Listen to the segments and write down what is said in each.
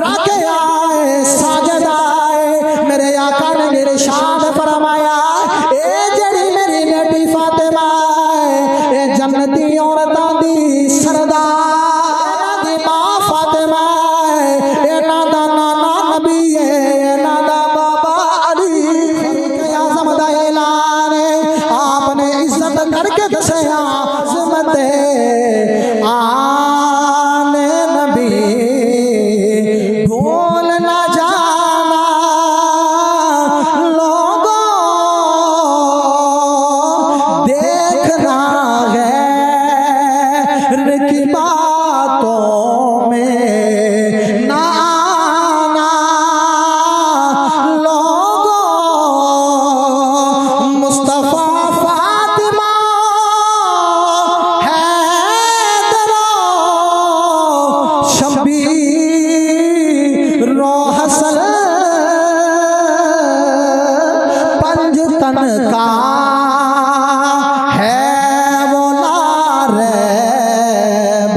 रख आए साजदाए मेरे आका ने मेरे शान फरमाया ए जड़ी मेरी बेटी फातिमा ए जन्नती औरतां दी सरदार दी मां फातिमा ए ना दा नाना नबी ए ना दा बाबा अली आज़म दा ऐलान आपने इज्जत करके दसया ज़िम्मते आने नबी भूल ना जाना लोगों देखना गैर की बातों में ना आना लोगों मुस्तफा फातिमा हैदरो शबीर रो हसन पंजतन का है वो नारेब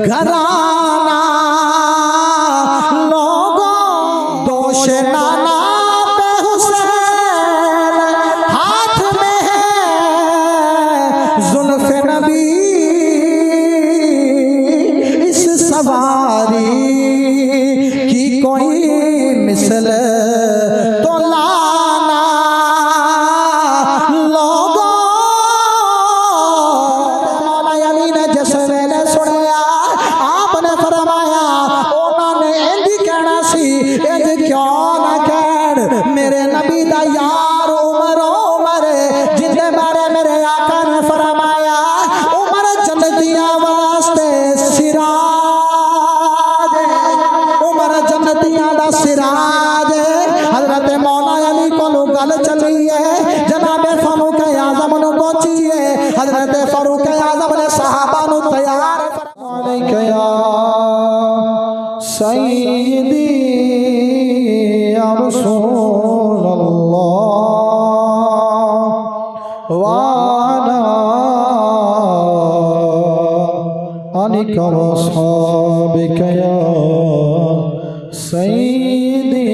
घराना लोगों दोष नाना पे हुसैन हाथ में है जुल्फ़े नबी इस सवारी की कोई मिसल तो लाना लोगों मौला अली ने जिस वेले सुनिया आपने फरमाया उन्होंने इंज कहना सी इंज क्यों ना कहन मेरे नबी दा यार उमर उमर जिंदे बारे मेरे आका ने फरमाया उमर जन्नतियां वास्ते सिराज उमर जन्नतियां दा सिराज हजरत मौला अली कोलों गल चली है जनाबे फारूक आज़म नु पहुंची है हजरत फारूक आज़म ने सहाबा नु तैयार फरमाया या सय्यदी या रसूल अल्लाह वाना अनिका वसहाबिका या सय्यदी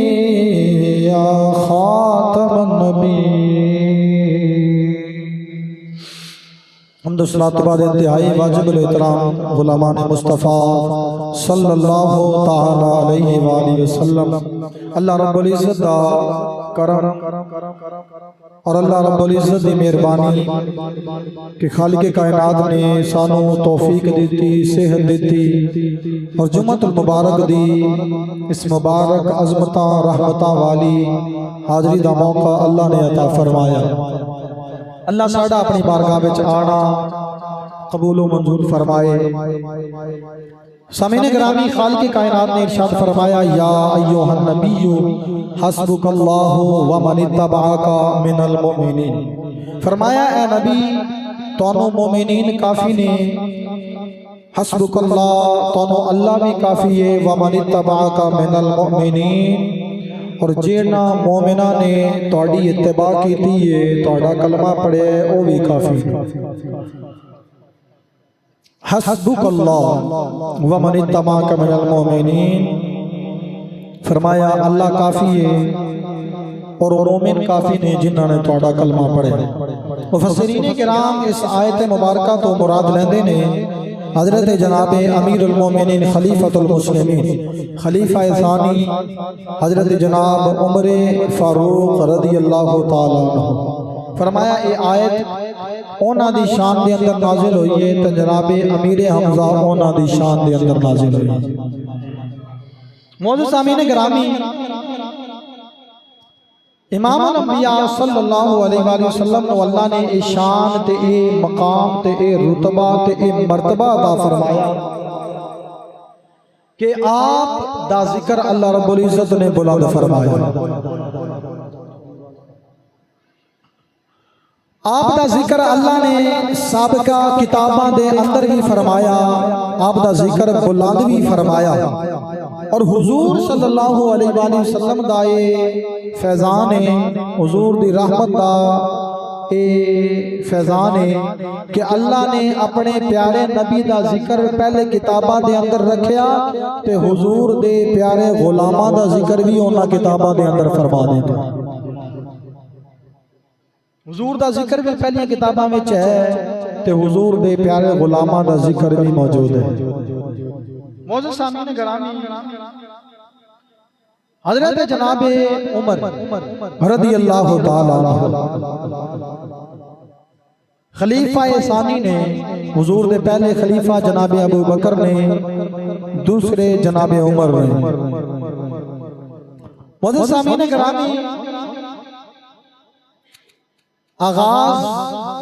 या खातमन नबी हमदुसलात बाद इंतहाई वाजिबुल एहतराम गुलामान मुस्तफ़ा सल्लल्लाहु ताला अलैहि वसल्लम अल्लाह रब्बुल इज़्ज़त दा करम और अल्लाह रब्बुल इज़्ज़त दी मेहरबानी कि खालिक कायनात ने सानू तौफीक दी सेहत दी और जुम्मतुल मुबारक दी इस मुबारक अज़मता रहमता वाली हाज़री दा मौका अल्लाह ने अता फरमाया। अल्लाह साडा अपनी बारगाह विच आना कबूल मंजूर फरमाए। सामीने गिरामी खालिक कायनात ने इरशाद फरमाया या अय्युहन नबिय्यु हस्बुकल्लाहु व मन इत्तबअका मिनल मुमिनीन। फरमाया ए नबी तोनू मोमिनीन काफी ने हस्बुकल्लाह तोनू अल्लाह भी काफी है व मन इत्तबअका मिनल मुमिनीन और जेना मोमिना ने तोड़ी इत्तिबा की है तोड़ा कलमा पढ़े वो भी काफी हस्बुकल्लाह व मन इत्तबअका मिनल मुमिनीन। फरमाया अल्लाह काफी है और मोमिन काफी ने जिन्होंने तोड़ा कलमा पढ़े। मुफस्सिरीन किराम इस आयत मुबारक तो मुराद लेंदे ने हजरत जनाबे अमीरुल मोमिनीन खलीफतुल मुस्लिमीन खलीफा सानी हजरत जनाब उमर फारूक रज़ियल्लाहु ताला अन्हु। फरमाया ये आयत ओना दी शान दे अंदर नाजिल हुई है तो जनाबे अमीर हमजा ओना दी शान दे अंदर नाजिल हुई है। मौजूद सामीन गिरामी इमाम अंबिया सल्लल्लाहु अलैहि वसल्लम को अल्लाह ने ए शान ते ए मकाम ते ए रुतबा ते ए मर्तबा अता फरमाया कि आप दा जिक्र अल्लाह रब्बुल इज्जत ने बुलंद फरमाया। आप दा जिक्र अल्लाह ने साबिका किताबां दे अंदर भी फरमाया, आप दा जिक्र बुलंद भी फरमाया और हुजूर सल्लल्लाहु अलैहि वसल्लम दा फैजान है हुजूर दी रहमत दा ये फैजान है कि अल्लाह ने अपने प्यारे नबी का जिक्र पहले किताबां दे अंदर रखिया ते हुजूर दे प्यारे गुलामां दा जिक्र भी उन्हां किताबां दे अंदर फरमा दिता। हुजूर दा जिक्र भी पहली किताबां विच है ते हुजूर दे प्यारे गुलामां दा जिक्र भी मौजूद है। मौजूद सामने गिरामी हजरत जनाब उमर रज़ी अल्लाह तआला खलीफा सानी ने हुजूर दे पहले खलीफा जनाब अबू बकर ने, दूसरे जनाब उमर ने। मौजूद सामने गिरामी आगाज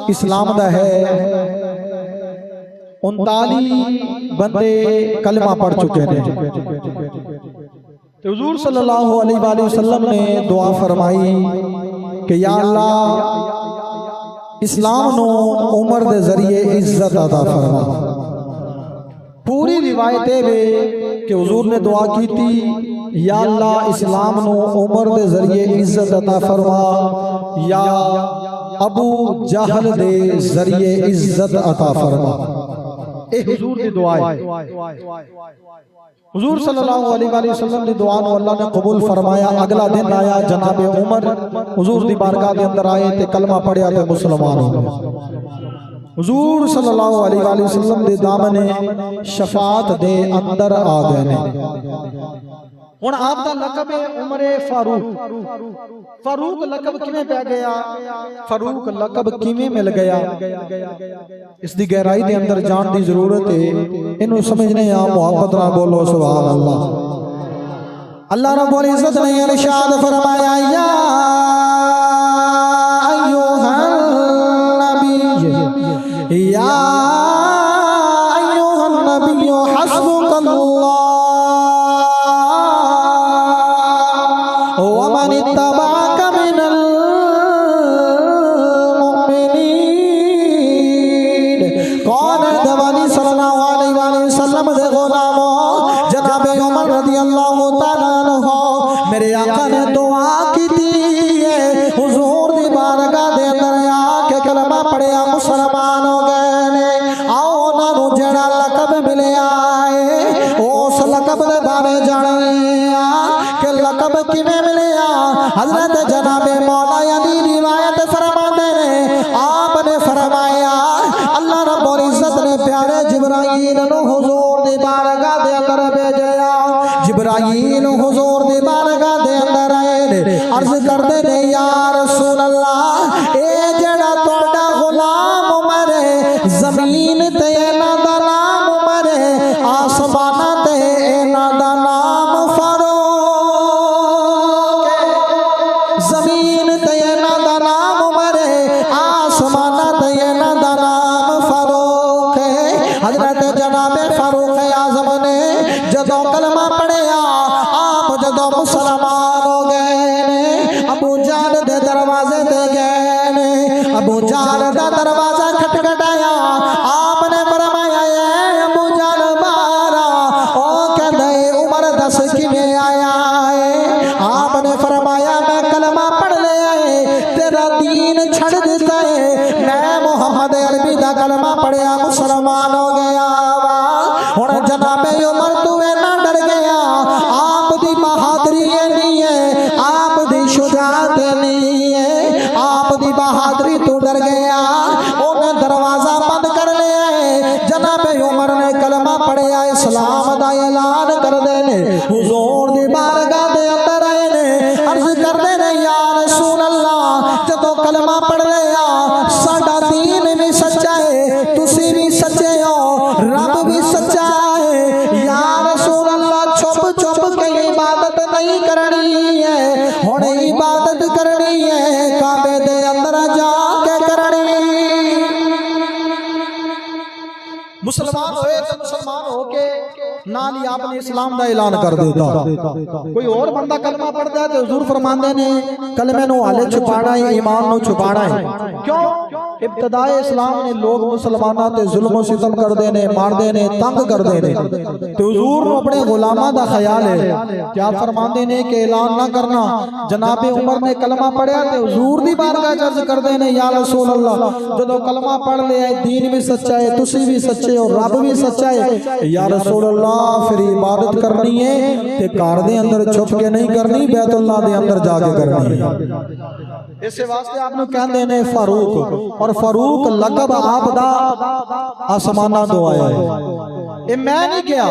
इस्लाम दा है। 39 बंदे कलमा पढ़ चुके हैं। हुजूर सल्लल्लाहु अलैहि वसल्लम ने दुआ फरमाई कि या अल्लाह इस्लाम नो उमर दे जरिए इज्जत अता फरमा। पूरी रिवायतें वे कि हुजूर ने दुआ की थी या अल्लाह इस्लाम नो उमर दे जरिए इज्जत अता फरमा या अबू जहल दे जरिए इज्जत अता फरमा। ए हुजूर दी दुआ है। हुजूर सल्लल्लाहु अलैहि वसल्लम दी दुआ नु अल्लाह ने कबूल फरमाया। अगला दिन आया, जनाब उमर हुजूर दी बारगाह दे अंदर आए ते कलमा पढ़िया ते मुसलमान हो गए। हुजूर सल्लल्लाहु अलैहि वसल्लम दे दामने शफाअत दे अंदर आ गए ने। हुण आप दा लकब है उमरे फारूक। फारूक लकब किवें पै गया, फारूक लकब किवें मिल गया, इसकी गहराई दे अंदर जान दी जरूरत है। इन्हू समझने आ मोहब्बत नाल बोलो सुभान अल्लाह। अल्लाह रब्बुल इज्जत ने इरशाद फरमाया या अय्युहन नबी या अय्युहन नबी हस्बुकल्लाह मुसलमान हो गए ने। आओ उन्होंने जड़ा लकब मिले आए उस लकब के बारे जाने कि लकब किवें मिले। हजरत जनाबे मौला अली रिवायत फरमाते ने आपने फरमाया अल्लाह रब्बुल इज्जत ने प्यारे जिब्राईल नु हुजूर दी बारगाह दे अंदर भेजा। जिब्राईल हुजूर दी बारगाह दे अंदर आए ने, अर्ज करते ने या रसूल अल्लाह ए जड़ा तोड़ा गुलाम उमर है, जमीन ते इन्हां दा नाम उमर है, आसमानां ते इन्हां दा नाम फारूक है। जमीन ते इन्हां दा नाम उमर है, आसमानां ते इन्हां दा नाम फारूक है। हजरत जनाबे फारूक आज़म ने जदों कलमा पढ़िया, आप जदों मुसलमान हो गए ने, अबू जाल दे दरवाजे ते गए ने। अबू जाल दा दरवाजा खटखटाया, आपने फरमाया ए अबू जाल बारा। ओ कहंदे उमर दस किवें आया है। आपने फरमाया मैं कलमा पढ़ लिया है, तेरा दीन छड़ दिता है, मैं मोहम्मद अरबी दा कलमा पढ़िया मुसलमान हो गया। हुण जनाबे उमर तू इन्ना डर गया, आप दी बहादुरी नहीं है, आप दी शुजाअत नहीं है, आप दी बहादुरी तू डर गया। उन्हें दरवाजा बंद कर लिया है। जनाबे उमर ने कलमा पढ़िया, इस्लाम दा ऐलान कर देने हुजूर दी बारगाह दे अंदर आए ने, अर्ज कर देने या रसूल अल्लाह जदों कलमा पढ़ लिया साडा दीन भी सच्चा है, तुसी भी सच्चे हो, रब भी सच्चा है। या रसूल अल्लाह चुप चुप के इबादत नहीं करनी है, हुण इबादत करनी है काबे दे अंदर जाके करनी। मुसलमान होए तो मुसलमान होके ना नाल ही आपने इस्लाम दा ऐलान कर देता। कोई और बंदा कलमा पढ़दा है तो हुजूर फरमांदे ने कलमे नु हाले छुपाना है, ईमान नु छुपाना है। क्यों? इब्तदाए इस्लाम ने लोग मुसलमाना ते जुल्म और सितम करदे ने, मारदे ने, तंग करदे ने, ते हुजूर नु अपने गुलामां दा ख्याल है। क्या फरमांदे ने कि ऐलान ना करना। जनाबे उमर ने कलमा पढ़िया ते हुजूर दी बारगाह च अर्ज करदे ने या रसूल अल्लाह, जदों कलमा पढ़ लिया दीन भी सच्चा है, तुसी भी सच्चे हो, रब भी सच्चा है, या रसूल अल्लाह फिर इबादत करनी है ते घर दे अंदर छुप के नहीं करनी, बैतुल्लाह दे अंदर जाके करनी है। इस वास्ते आपने कहते ने फारूक, और फारूक लकब आप दा आसमाना तो आया है। ये मैं नहीं किया,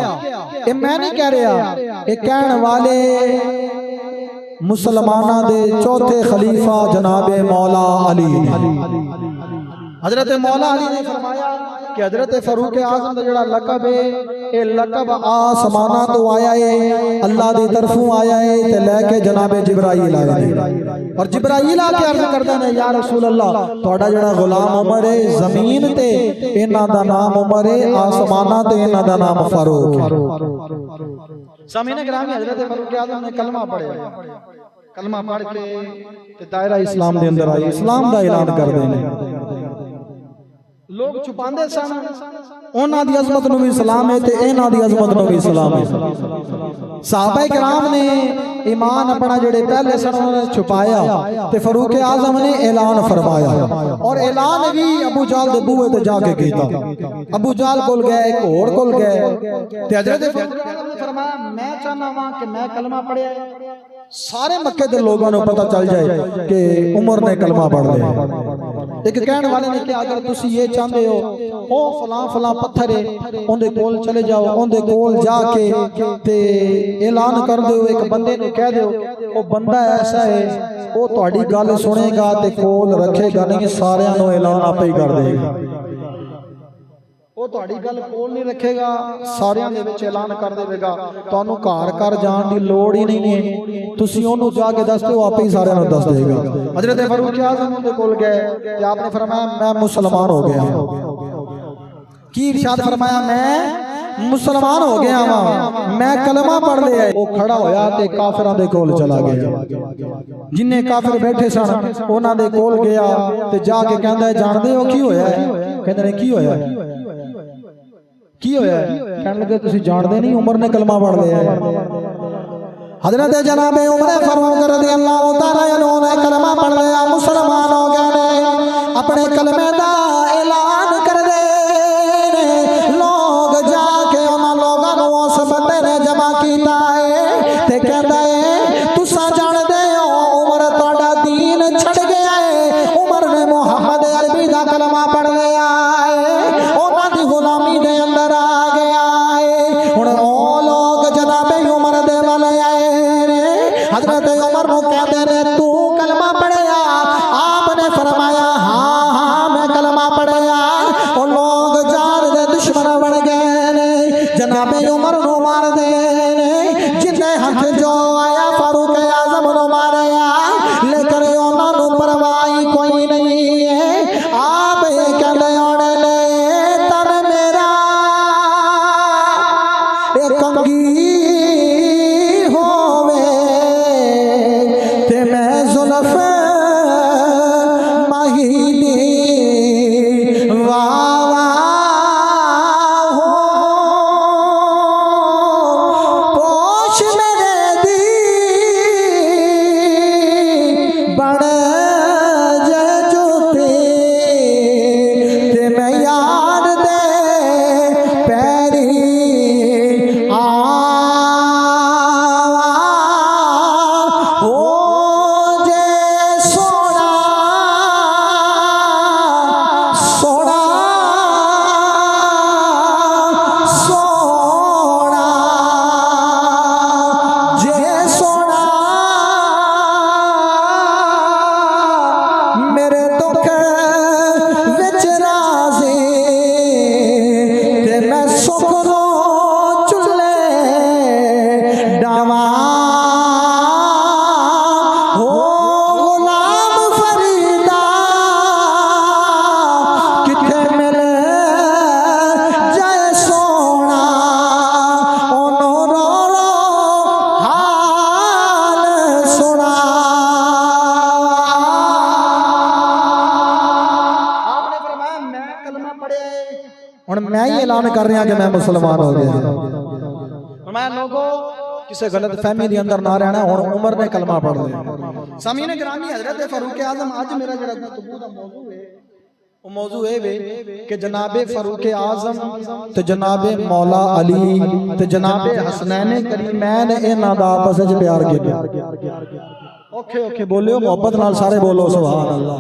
ये मैं नहीं कह रहा, ये कहने वाले मुसलमाना दे चौथे खलीफा जनाबे मौला अली हजरत मौला अली ने फरमाया कि हजरत फारूक आजम दा जड़ा लकब है, ये लकब आसमाना तो आया है, अल्लाह दी तरफों आया है ते लेके जनाबे जिब्राइल आए ने। और जिब्राइल आके अर्ज करदे ने या रसूल अल्लाह, तुहाडा जड़ा गुलाम उमर है जमीन ते इन्हां दा नाम उमर है, आसमाना ते इन्हां दा नाम फारूक है। सामीने गिरामी हजरत फारूक आजम ने कलमा पढ़िया, कलमा पढ़ के ते दायरा इस्लाम दे अंदर आई, इस्लाम दा ऐलान कर देने। लोग छुपांदे सन, उन्हां दी अजमत नूं भी सलाम है ते इन्हां दी अजमत नूं भी सलाम है। सहाबा किराम ने ईमान अपना जेड़े पहले सन उन्होंने छुपाया ते फारूक आजम ने ऐलान फरमाया, और ऐलान भी अबू जाल दे बूहे ते जाके कीता। अबू जाल कोल गए, एक होर कोल गए ते हजरत फारूक आजम ने फरमाया मैं चाहना वां कि मैं कलमा पढ़िया, सारे मक्के दे लोगों को पता चल जाए कि उमर ने कलमा पढ़ लिया। एक कहने वाले ने कि अगर तुसी ये चाहते हो ओ फलां फलां पत्थर है उनके कोल चले जाओ, उनके कोल जाके ते ऐलान कर दो, एक बंदे ने कह दो वो बंदा ऐसा है वो तुहाडी गल सुनेगा ते कोल रखेगा नहीं, सारियां नु ऐलान आपे ही कर देगा। वो तुहाडी गल कोल नहीं रखेगा, सारियां दे विच ऐलान कर देगा, तुहानू घर घर जाण दी लोड़ ही नहीं है, तुसी ओनू जाके दस दो आपे ही सारियां नू दस देगा। हजरत फारूक आज़म दे कोल गए ते आपने फरमाया मैं मुसलमान हो गया। की इरशाद फरमाया मैं मुसलमान हो गया वां, मैं कलमा पढ़ लिया। वो खड़ा होया ते काफिरां दे कोल चला गया, जिन्ने काफिर बैठे सन उन्हां दे कोल गया ते जाके कहंदा है जानदे हो की होया है? कहंदे ने की होया है? की होया है? कहने लगे तुसी जानदे नहीं उमर ने कलमा पढ़ लिया है। हजरत जनाबे उमर फारूक रज़ियल्लाहु तआला अन्हु ने कलमा पढ़ लिया, मुसलमान हो गए, अपने कलमे दा ऐलान कर दे। लोग जाके उन्हां लोगां नूं उस बंदे ने जमा कीता है ते कहंदा है तुसां जानदे हो उमर तुहाडा दीन छड़ गया है, उमर ने मुहम्मद अरबी दा कलमा पढ़ लिया है, उन्हां दी गुलामी दे अंदर आ गया है। हुण ओ लोग जनाबे उमर दे वाल आए ने, हजरत उमर नूं कहंदे ने तू कलमा पढ़िया? आपने फरमाया हाँ हाँ मैं कलमा पढ़िया। ओ लोग जान दे दुश्मन बन गए ने, जनाबे उमर नूं मार दे ने, जिन्ने हक जो आया फारूक आजम नूं मारिया, लेकिन उन्हां नूं परवाह कोई नहीं है। आप ये कहंदे होने ले तन मेरा एक कंगी होवे ते मैं जुल्फ माहीनी वावा हो, पोश मेरे दी बण जे जुते ते मैं यार दे पैरी आवा हो, जे सोना सोना सोना जे सोना मेरे दुख विच राज़ी ते मैं सुख नो चुले डावा हो, गुलाम फरीदा किथे मिल जाए सोना, उन ऐलान कर रहे हैं कि मैं मुसलमान हो गया। मैं लोगों किसी गलत फहमी के अंदर ना रहना। हुण उमर ने कलमा पढ़ लिया। सामीने गिरामी हजरत फारूक आजम अज मेरा जिहड़ा गुफ्तगू दा मौजू है वो मौजू है वे कि जनाबे फारूक आजम ते जनाबे मौला अली ते जनाबे हसनैन करीमैन इन्हां दा आपस विच प्यार कीता। औखे औखे बोलियो मोहब्बत नाल सारे बोलो सुभान अल्लाह।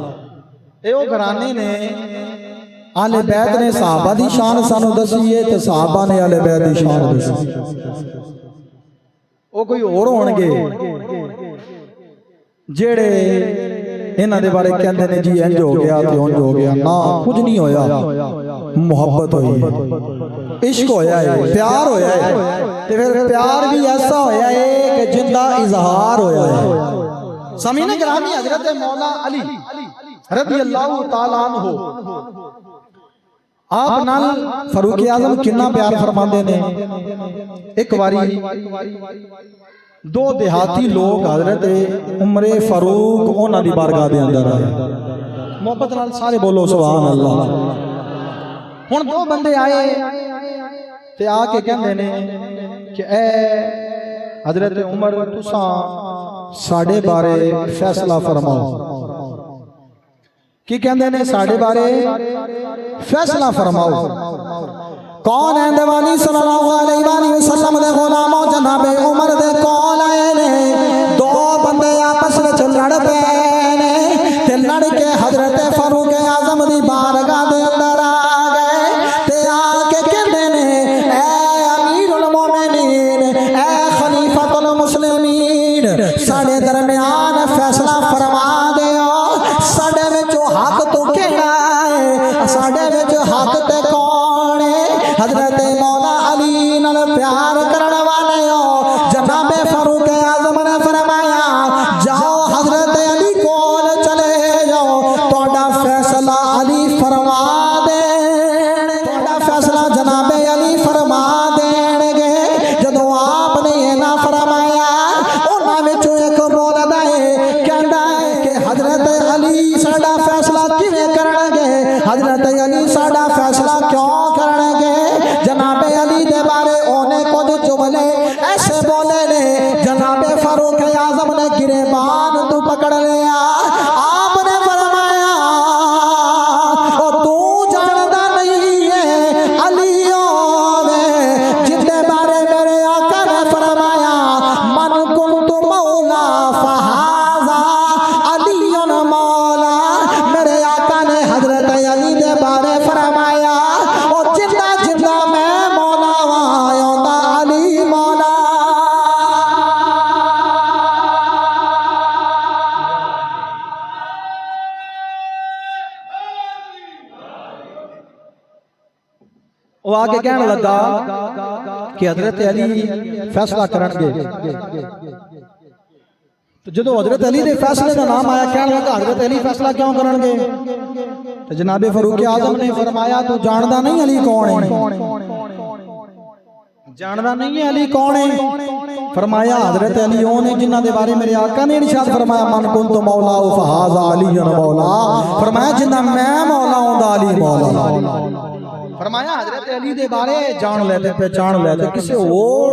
ये वो घराने ने आले बैत ने सहाबा दी शान सानू दसी है ते सहाबा ने आले बैत दी शान दसी। वो कोई होर होणगे जेड़े इन्हां दे बारे कहंदे ने जी इंज हो गया ते उंज हो गया। ना कुछ नहीं होया, मोहब्बत होई है, इश्क होया है, प्यार होया है ते फिर प्यार भी ऐसा होया है कि जिंदा इजहार होया है। सामीने गिरामी हजरत मौला अली रज़ी अल्लाह तआला अन्हु आप नाल फारूक आजम कितना प्यार फरमाते ने। एक बारी दो देहाती लोग हजरत उमरे फारूक उन्हां दी बारगाह दे अंदर आए। मोहब्बत नाल सारे बोलो सुभान अल्लाह। हुण दो बंदे आए ते आके कहंदे ने कि ए हजरत उमर तुसां साडे बारे फैसला फरमाओ। की कहंदे ने साडे बारे फैसला फरमाओ। कौन है दीवानी सल्लल्लाहु अलैहि वसल्लम दे गुलामों जनाबे उमर दे कौल आए ने। दो बंदे आपस में लड़ पे ने ते लड़ के हजरत फारूक आजम दी बारगाह दे अंदर आ गए ते आके कहंदे ने ए अमीरुल मोमिनीन ए खलीफतुल मुस्लिमीन साडे दरमियान फैसला फरमा दिओ। साडे विच हक तो केड़ा है, साडे विच हक ते कौन है। हजरत मौला अली नाल प्यार करने वाले हो जनाबे फारूक आजम ने फरमाया जाओ हजरत अली कोल चले जाओ, तोड़ा फैसला अली फरमा दे, तोड़ा फैसला जनाबे अली फरमा देंगे। जदों आपने ये ना फरमाया उन्हां विचों एक बोलदा है कहंदा है कि हजरत अली साडा फैसला किवें करनगे, हजरत अली साडा फैसला क्यों करनगे। जनाबे अली दे बारे ओने कुछ जुमले ऐसे बोले ने जनाबे फारूक आजम ने गिरेबान तू पकड़ लिया। आपने फरमाया ओ तू जानदा नहीं है अलियों में जिंदे बारे मेरे आका ने फरमाया मन कुंतु मौला फहाजा अलियुन मौला। मेरे आका ने हजरत अली दे बारे फरमाया ओ जिंदा जिंदा मैं मौला वायोंदा अली मौला। वो आगे कहने लगा कि हजरत अली फैसला करनगे। तो जो हजरत अली के फैसले का नाम आया कहने लगा हजरत अली फैसला क्यों करनगे। तो जनाबे फारूक आजम ने फरमाया तू जानदा नहीं अली कौन है, जानदा नहीं है अली कौन है। फरमाया हजरत अली ओ ने जिन्हां दे बारे मेरे आका ने इरशाद फरमाया मन कुंतु मौला फहाजा अलीयुन मौला। फरमाया जिन्ना मैं मौला होंदा अली मौला। फरमाया हजरत अली दे बारे जान ले ते पहचान ले ते किसी और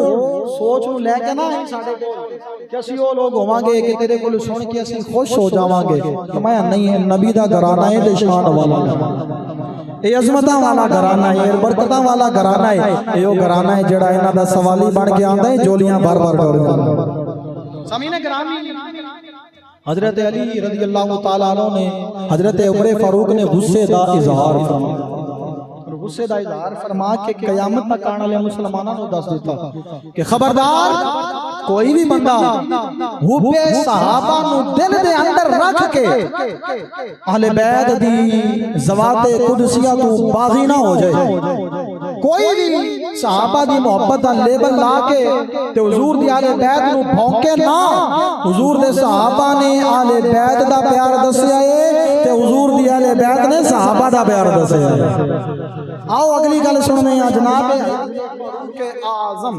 सोच नूं लेके ना साडे कोल कि असीं ओ लोग होवांगे कि तेरे कोल सुन के असीं खुश हो जावांगे। फरमाया नहीं है नबी दा घराना है ते शान वाला ये अजमत वाला घराना है, बरकत वाला घराना है। ये वो घराना है जेड़ा इन्हां दा सवाली बन के आंदा है जोलियां बार बार कर। सामीने गिरामी हजरत अली रज़ी अल्लाह तआला अन्हु ने हजरत उमर फारूक ने गुस्से दा इजहार फरमाया। गुस्से दा इजहार फरमा के कयामत तक आने वाले मुसलमानों को दस दिता कि खबरदार कोई भी बंदा हुब्बे सहाबा नु दिल दे अंदर रख के अहले बैत दी ज़वाते कुदसिया तो बागी ना हो जाए। कोई भी सहाबा दी मोहब्बत दा लेबल ला के ते हुजूर दी अहले बैत नु भौंके ना। हुजूर दे सहाबा ने अहले बैत दा प्यार दस्या है ते हुजूर दी अहले बैत ने सहाबा दा प्यार दस्या है। आओ अगली गल सुनने हैं जनाब आजम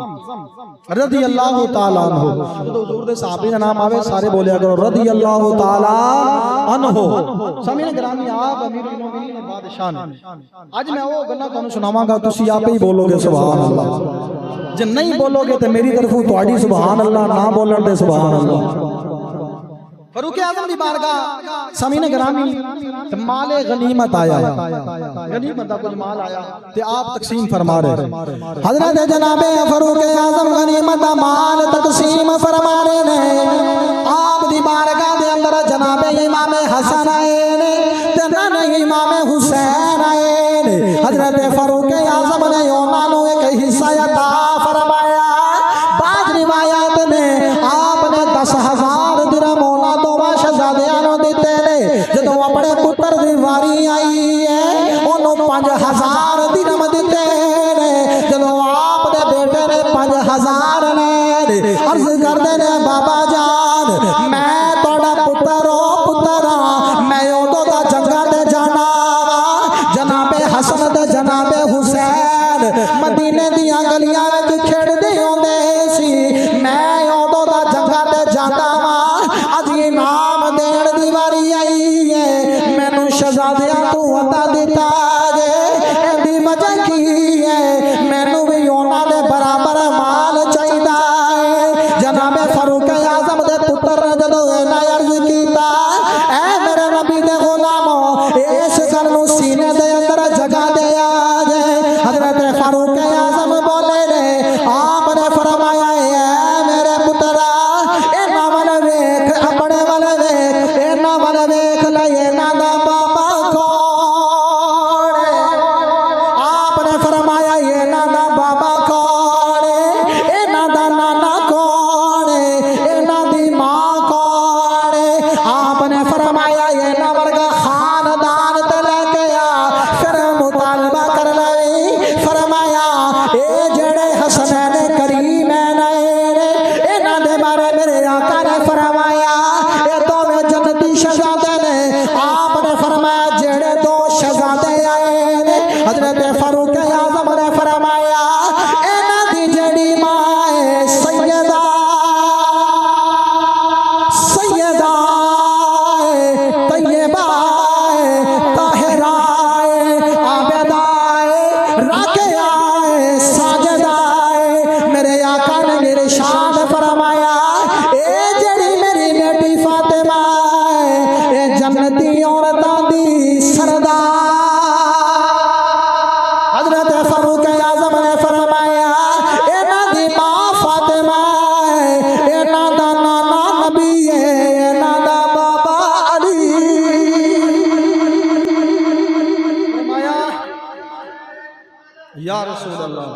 रज़ी अल्लाह तआला अन्हु। जब हुजूर दे सहाबी दा नाम आवे सारे बोलिया करो रज़ी अल्लाह तआला अन्हु। सामने ग्रामी आप अमीरुल मोमिनीन बादशाह ने आज मैं वो गल्लां तुहानू सुनावांगा, तुसी आपे ही बोलोगे सुभान अल्लाह। जे नहीं बोलोगे तो मेरी तरफों तुहाडी सुभान अल्लाह, ना बोलन ते सुभान अल्लाह। फरूक आजम दी बारगाह सामने ग्रामी माले गनीमत आया, गनीमत दा कुछ माल आया ते आप तकसीम फरमा रहे। हजरत जनाबे फरूक आजम गनीमत दा माल तकसीम फरमा रहे ने। आप दी बारगाह दे अंदर जनाबे इमाम हसन आए ने ते नाने इमाम हुसैन आए ने। हजरत फरूक आजम ने उन्हां नू एक हिस्सा अता फरमाया। बाद रिवायत ने आपने 10,000 दिरहम जदों अपने पुत्र की वारी आई है उन्होंने 5,000 दिरहम दिते ने। जदों आप दे बेटे ने 5,000 ने अर्ज करते ने बाबा जान मैं तोड़ा पुत्र पुत्र मैं उदों दा जंगा ते जाना वा। जनाबे हसन ते जनाबे हुसैन मदीने दियां गलियां विच खेड़दे होंदे सी। मैं उदों दा जंगा ते जाना वा। अज इनाम देण दी वारी आई मैनू शहजादिया तू अता दिता जे एदी वजह की है मैनू भी उन्हां दे बराबर माल चाहिदा है। जनाबे फरूक आजम दे पुत्र ने जदों इन्हां अर्ज कीता ऐ मेरे नबी दे गुलामो इस गल नू सीने दे अंदर जगह दे आ जे। हजरत फरूक आजम बोले ने आपने फरमाया ऐ मेरे पुत्रा इन्हां वल वेख अपने वल वेख इन्हां वल वेख ले इन्हां दा बाबा कौन है। आपने फरमाया इन्हां दा बाबा कौन है, इन्हां दा नाना कौन है, इन्हां दी मां कौन है। आपने फरमाया इन्हां वर्गा खानदान ते लेके आ। फिर मुतालबा कर लवी फरमाया ए जेड़े हसनैन करीमैन ने इन्हां दे बारे मेरे आका ने फरमाया ए दोवें जन्नती शहजादे ने। आपने फरमाया जेड़े दो शहजादे आए ने हजरत फरूक आजम ने फरमाया इन्हां दी जेड़ी मां है सैयदा सैयदा तैयबा ताहिरा आबिदा राकिया साजिदा मेरे आका ने इरशाद फरमाया ए जेड़ी मेरी बेटी फातिमा है ए जन्नती औरतां दी सरदार। हजरत फरूक आजम ने फरमाया इन्हां दी मां फातिमा है, इन्हां दा नाना नबी है, इन्हां दा बाबा अली। फरमाया या रसूल अल्लाह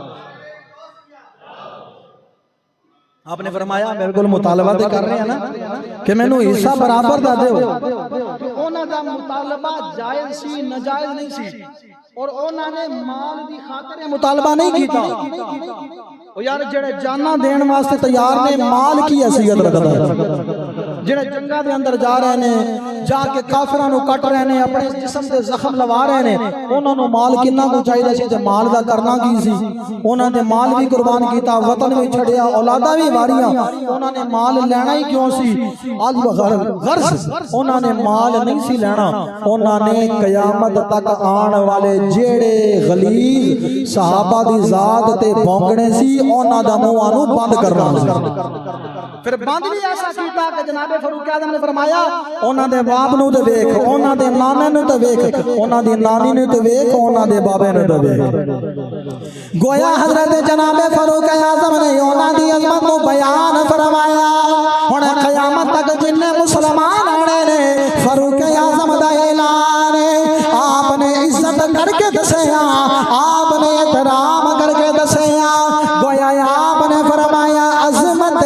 आपने फरमाया बिल्कुल मुतालबा ते कर रहे हैं ना कि मैनू हिस्सा बराबर दा दिओ। उन्हां दा मुतालबा जायज सी नाजायज नहीं सी और उन्हां ने माल दी खातिर मुतालबा नहीं कीता। ओ यार जेड़े जाना देण वास्ते तैयार ने माल की हैसियत रखदा है। जेड़े जंगा दे अंदर जा रहे ने जाके काफिरां नू कट रहे ने अपने जिस्म ते जख्म लवा रहे ने उन्हां नू माल किन्ना को चाहिदा सी ते माल दा करना की सी। उन्हां ने माल भी कुर्बान कीता, वतन भी छड़िया, औलादा भी वारियां। उन्हां ने माल लेना ही क्यों सी? गर्ज उन्हां ने माल नहीं सी लेना। उन्हां ने कयामत तक आने वाले जेड़े गलीज सहाबा दी जात ते भौंकने सी उन्हां दा मुंहां नू बंद करना सी। फिर बंद भी ऐसा कीता कि जनाबे फरूक आजम ने फरमाया उन्हां दे बाप नू ते वेख, उन्हां दे नाने नू ते वेख, उन्हां दी नानी नू ते वेख, उन्हां दे बाबे नू ते वेख। गोया हजरत जनाबे फरूक आजम ने उन्हां दी अजमत नू बयान फरमाया। हुण कयामत तक जिन्ने मुसलमान आने ने फरूक आजम दा ऐलान है। आपने इज्जत करके दसया, आपने एहतराम करके दसया। गोया आपने फरमाया अजमत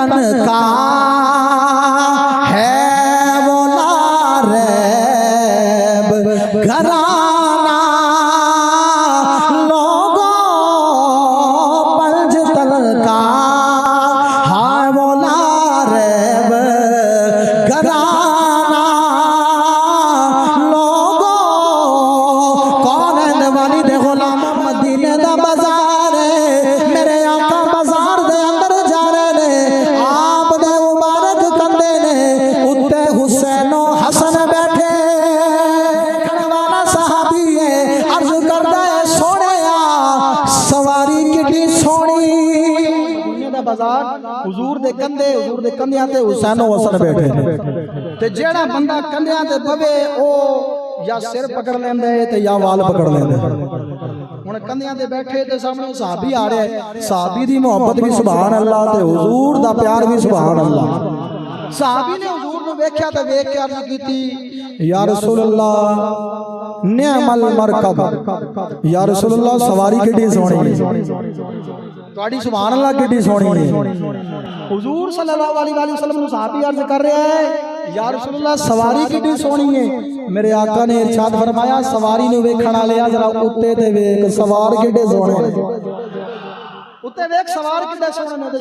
वतन का है वो लारैब घराना, लोगों पंजतन का है वो लारैब घराना, लोगों कौन वाली दे गुलाम मदीने दा बाजार है, मेरे आका बाजार दे अंदर जा रहे ने, आप दे मुबारक कंधे ने उत्ते हुसैनो हसन बैठे, वाला सहाबी है अर्ज करदा है सोहणिया सवारी कितनी सोहनी, दुनिया दा बाजार हुजूर दे कंधियां ते हुसैनो हसन बैठे ने, ते जेड़ा बंदा कंधियां ते बवे ओ या सिर पकड़ लेंदा है ते या वाल पकड़ लेंदा है। हुण कंधियां ते बैठे ते सामने सहाबी आ रहा है, सहाबी दी मोहब्बत भी सुभान अल्लाह ते हुजूर दा प्यार भी सुभान अल्लाह। सहाबी ने हुजूर नूं वेख्या ते वेख के अर्ज कीती, या रसूल अल्लाह निअमल मरकब, या रसूल अल्लाह सवारी कितनी सोहनी है, तुहाडी सुभान अल्लाह कितनी सोहनी है। हुजूर सल्लल्लाहु अलैहि वसल्लम नूं सहाबी अर्ज कर रहा है, या रसूल अल्लाह सवारी कितनी सोहनी है। मेरे आका ने इरशाद फरमाया, सवारी नूं वेखण वालिया जरा उत्ते ते वेख सवार कितने सोहने ने, उत्ते वेख सवार कितने सोहने ने। ते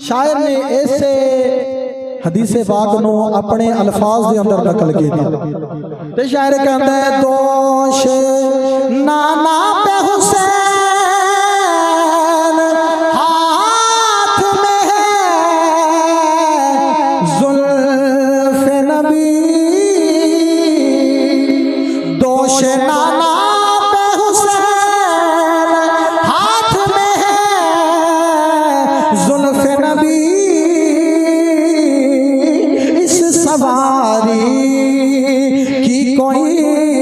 शायर ने ऐसे हदीसे पाक नूं अपने अल्फाज दे अंदर नकल कीता, ते शायर कहंदा है, दोष नाना पे हुसैन हाथ में है जुल्फ़े नबी, दोष नाना पे हुसैन हाथ में है जुल्फ़े नबी, इस सवारी की कोई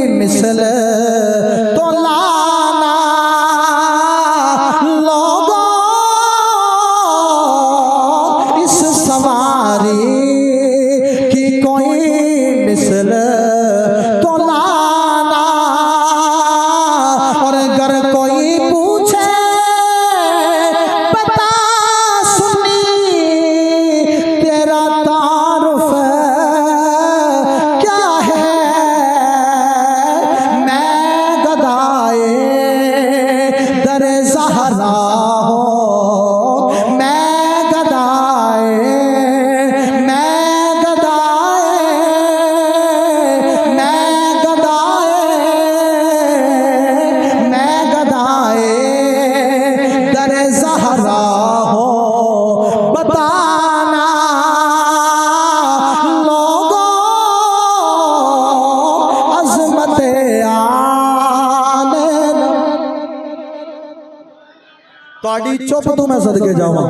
मिसल तो लाना, लोगों इस सवारी की कोई मिसल तो लाना, और अगर कोई पूछे बता सुनी तेरा तारुफ क्या है, मैं गदाए दर ज़हरा हूँ, मैं गदाए दर ज़हरा हूँ, बताना लोगों अज़मत आने। तुहाडी चुप तो मैं सदके जावां,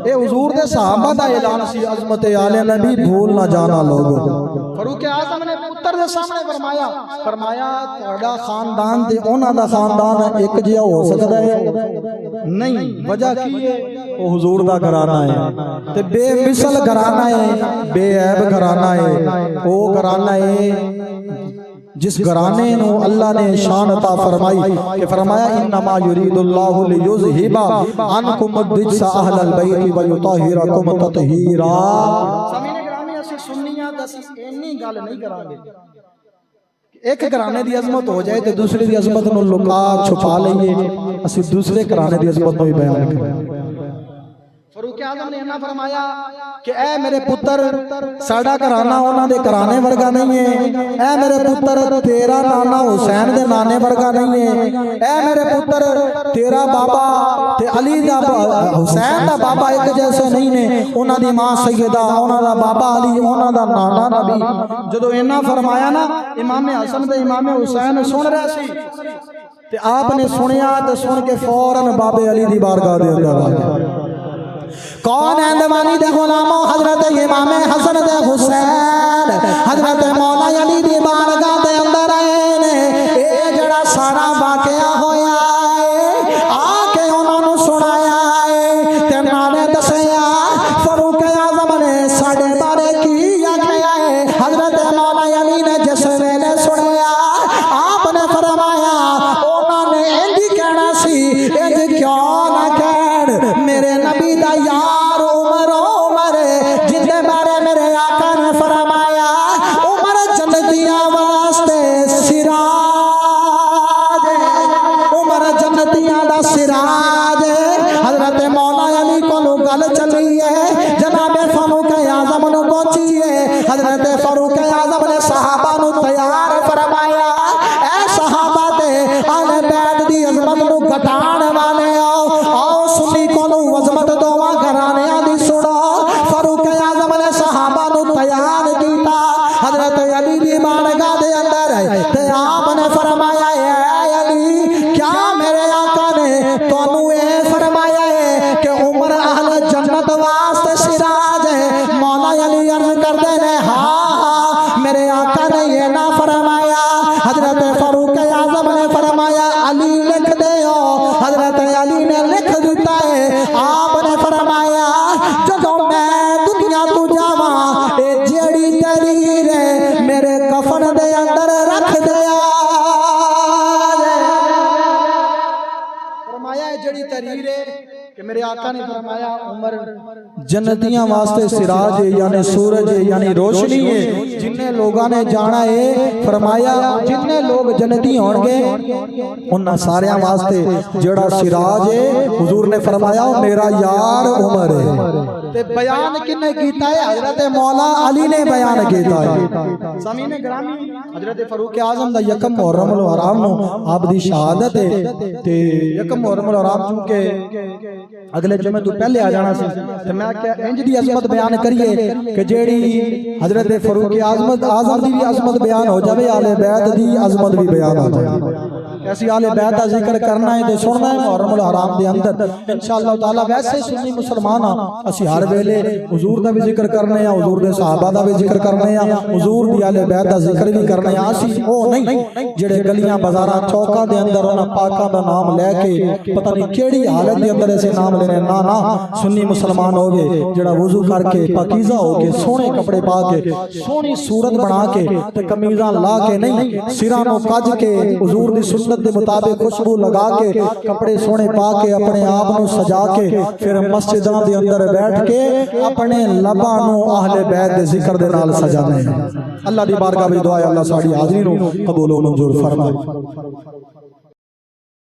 ये हुजूर दे सहाबा दा ऐलान सी, अज़मत आले नबी भूल ना जाना लोगों। फारूक आज़म ने पुत्र दे सामने फरमाया तुहाडा खानदान ते उन्हां दा खानदान एक जिहा हो सकदा है नहीं, वजह की है वो हुजूर दा घराना है, ते बेमिसल घराना है, बेऐब घराना है, वो घराना है जिस घराने नू अल्लाह ने शान अता फरमाई कि फरमाया इन्नमा युरीदुल्लाहु लियुज़हिबा अनकुम रिज्सा अहलल बैति व युतहिरकुम तत्हीरा। ज़मीन ग्रामी असी सुन्नियां दस इन्नी गल नहीं करांगे, एक घराने दी अजमत हो जाए तो दूसरे दी अजमत नू लुका छुपा लईए, असी दूसरे घराने दी अजमत नू ही बयान करें। फारूक आज़म ने इन्ना फरमाया कि ए मेरे पुत्र साडा घराना उन्हां दे घराने वर्गा नहीं है, ए मेरे पुत्र तेरा नाना हुसैन दे नाने वर्गा नहीं है, ए मेरे पुत्र तेरा बाबा ते अली दा हुसैन दा बाबा एक जैसे नहीं ने, उन्हां दी मां सैयदा, उन्हां दा बाबा अली, उन्हां दा नाना नबी। जदों इन्ना फरमाया ना, इमाम हसन ते इमाम हुसैन सुन रहे सी ते आपने सुनिया ते सुन के फौरन बाबे अली दी बारगाह दे अंदर आ गए। कौन है दीवानी दे गुलामो, हजरत इमाम हसन दे हुसैन हजरत मौला अली दी बारगाह दे अंदर आए ने। ए जड़ा सारा वाकया होया है आके उन्होंने सुनाया है ते नाले दसया फारूक आज़म ने साडे बारे की आखिया है। हजरत मौला अली ने जिस वेले सुनिया आपने फरमाया उन्होंने इंज कहना सी, इंज क्यों ना कह मेरे नबी दा यार है हजरत फारूक आजम ने सहाबा नु तैयार फरमाया ऐ सहाबा ते अहले बैत दी अजमत नु घटाण वाले आओ सुन्नी कोनू अजमत दोवां घराणियां दी सुनो फारूक आजम ने सहाबा नु तैयार कीता हजरत अली दी बारगाह दे अंदर ते आपने फरमाया ऐ अली क्या मेरे आका ने तोनू ए फरमाया है कि उमर अहले जन्नत वास्ते सिराज है मौला अली अर्ज करते ने हाँ मेरे आका ने ये ना फरमाया हजरत फारूक आजम ने फरमाया अली लिख दे हजरत अली ने लिख दिता है आपने फरमाया जो मैं दुनिया तू जावा ए जेड़ी तरीर है मेरे कफन दे अंदर रख दिया फरमाया जेड़ी तरीर है कि मेरे आका ने फरमाया उमर जन्नतियां वास्ते सिराज है यानी सूरज है यानी रोशनी है जिन्ने लोगों ने जाना है फरमाया जिन्ने लोग जन्नती होंगे उन सारियां वास्ते जेड़ा सिराज है हुजूर ने फरमाया मेरा यार उमर है ते बयान किने कीता है हजरत मौला अली ने बयान कीता है सामीने ग्रामी हजरत फारूक आजम दा यकम मुहर्रम अल हराम नु आप दी शहादत है ते यकम मुहर्रम अल हराम चूंकि अगले जुमे तो पहले आ जाना सी ते मैं क्या इंज दी अजमत बयान करिए कि जेड़ी हजरत फारूक आजम दी भी अजमत बयान हो जावे आले बैत दी अजमत भी बयान हो जाए ऐसी आले बैत का जिक्र करना है तो सुनना है मुहर्रम अल हराम दे अंदर इंशाअल्लाह ताला वैसे सुन्नी मुसलमान असि हर वेले हुजूर दा भी जिक्र करने आ हुजूर दे सहाबा दा भी जिक्र करने आ हुजूर दी आले बैत दा जिक्र भी करने आ असि ओ नहीं जेड़े गलियां बाजारां चौकां दे अंदर उन्हां पाकां दा नाम लेके पता नहीं केड़ी हालत दे अंदर ऐसे नाम लेने ना ना सुन्नी मुसलमान होवे जेड़ा वुजू करके पाकीज़ा होके सोहने कपड़े पा के सोहनी सूरत बना के ते कमीज़ां ला के नहीं सिरां नूं कज के हुजूर दी सुन्नत के मुताबिक खुशबू लगा के कपड़े सोने पा के अपने आप को सजा के फिर मस्जिदां दे अंदर बैठ के अपने लबां नूं अहले बैत दे जिक्र दे नाल सजाने अल्लाह दी बारगाह विच दुआ है अल्लाह साडी हाज़री नूं कबूल व मंजूर फरमाए।